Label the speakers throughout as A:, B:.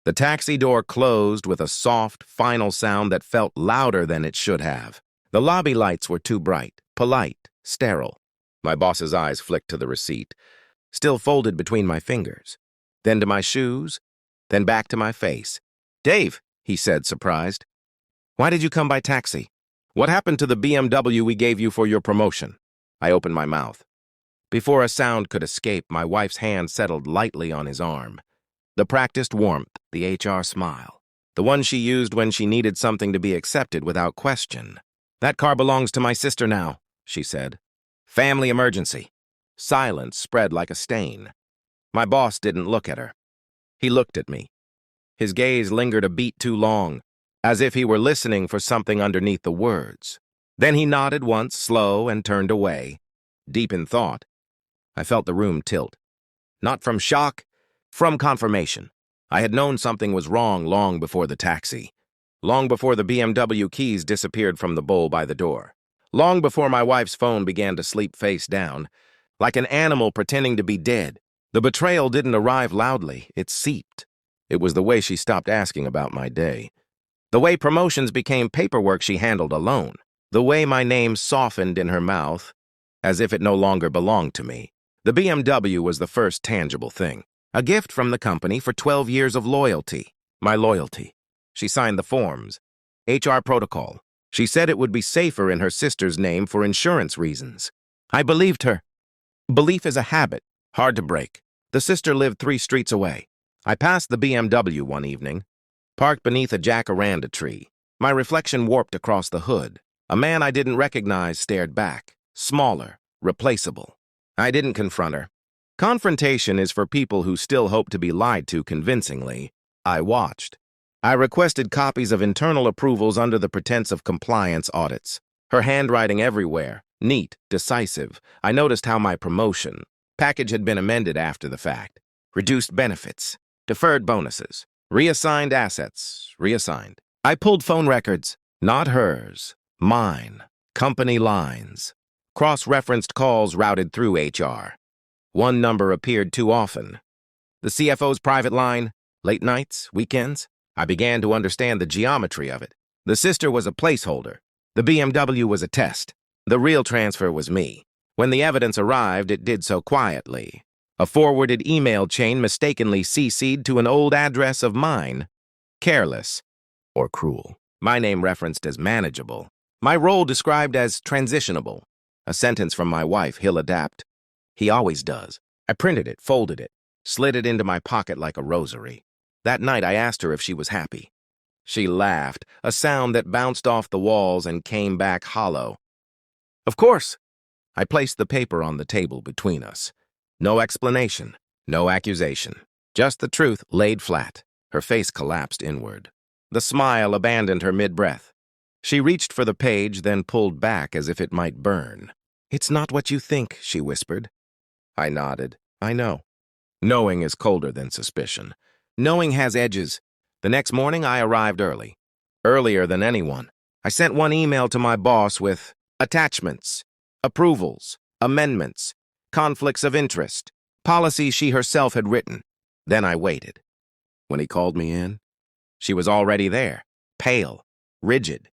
A: The taxi door closed with a soft, final sound that felt louder than it should have. The lobby lights were too bright, polite, sterile. My boss's eyes flicked to the receipt, still folded between my fingers, then to my shoes, then back to my face. "Dave," he said, surprised. "Why did you come by taxi? What happened to the BMW we gave you for your promotion?" I opened my mouth. Before a sound could escape, my wife's hand settled lightly on his arm. The practiced warmth, the HR smile. The one she used when she needed something to be accepted without question. "That car belongs to my sister now," she said. "Family emergency." Silence spread like a stain. My boss didn't look at her. He looked at me. His gaze lingered a beat too long, as if he were listening for something underneath the words. Then he nodded once, slow, and turned away, deep in thought. I felt the room tilt. Not from shock, from confirmation. I had known something was wrong long before the taxi. Long before the BMW keys disappeared from the bowl by the door. Long before my wife's phone began to sleep face down, like an animal pretending to be dead. The betrayal didn't arrive loudly, it seeped. It was the way she stopped asking about my day. The way promotions became paperwork she handled alone. The way my name softened in her mouth, as if it no longer belonged to me. The BMW was the first tangible thing. A gift from the company for 12 years of loyalty. My loyalty. She signed the forms. HR protocol. She said it would be safer in her sister's name for insurance reasons. I believed her. Belief is a habit, hard to break. The sister lived 3 streets away. I passed the BMW one evening, parked beneath a jacaranda tree. My reflection warped across the hood. A man I didn't recognize stared back, smaller, replaceable. I didn't confront her. Confrontation is for people who still hope to be lied to convincingly. I watched. I requested copies of internal approvals under the pretense of compliance audits. Her handwriting everywhere, neat, decisive. I noticed how my promotion package had been amended after the fact. Reduced benefits, deferred bonuses, reassigned assets, reassigned. I pulled phone records, not hers, mine, company lines. Cross-referenced calls routed through HR. One number appeared too often. The CFO's private line, late nights, weekends. I began to understand the geometry of it. The sister was a placeholder. The BMW was a test. The real transfer was me. When the evidence arrived, it did so quietly. A forwarded email chain mistakenly CC'd to an old address of mine. Careless or cruel. My name referenced as manageable. My role described as transitionable. A sentence from my wife, he'll adapt. He always does. I printed it, folded it, slid it into my pocket like a rosary. That night I asked her if she was happy. She laughed, a sound that bounced off the walls and came back hollow. "Of course." I placed the paper on the table between us. No explanation, no accusation. Just the truth laid flat. Her face collapsed inward. The smile abandoned her mid-breath. She reached for the page, then pulled back as if it might burn. "It's not what you think," she whispered. I nodded. I know. Knowing is colder than suspicion. Knowing has edges. The next morning, I arrived early. Earlier than anyone. I sent one email to my boss with attachments, approvals, amendments, conflicts of interest, policies she herself had written. Then I waited. When he called me in, she was already there, pale, rigid.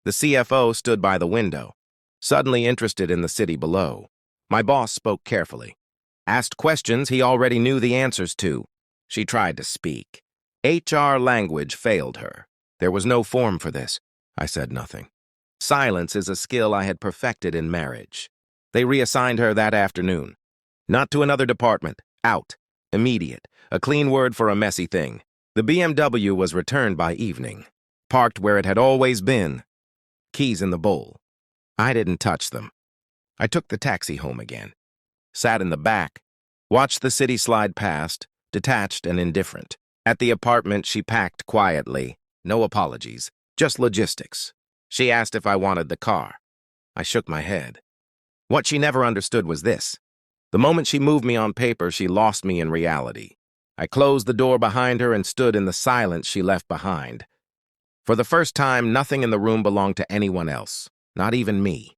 A: The CFO stood by the window, suddenly interested in the city below. My boss spoke carefully. Asked questions he already knew the answers to. She tried to speak. HR language failed her. There was no form for this. I said nothing. Silence is a skill I had perfected in marriage. They reassigned her that afternoon. Not to another department. Out. Immediate. A clean word for a messy thing. The BMW was returned by evening. Parked where it had always been. Keys in the bowl. I didn't touch them. I took the taxi home again. Sat in the back. Watched the city slide past, detached and indifferent. At the apartment, she packed quietly. No apologies. Just logistics. She asked if I wanted the car. I shook my head. What she never understood was this. The moment she moved me on paper, she lost me in reality. I closed the door behind her and stood in the silence she left behind. For the first time, nothing in the room belonged to anyone else, not even me.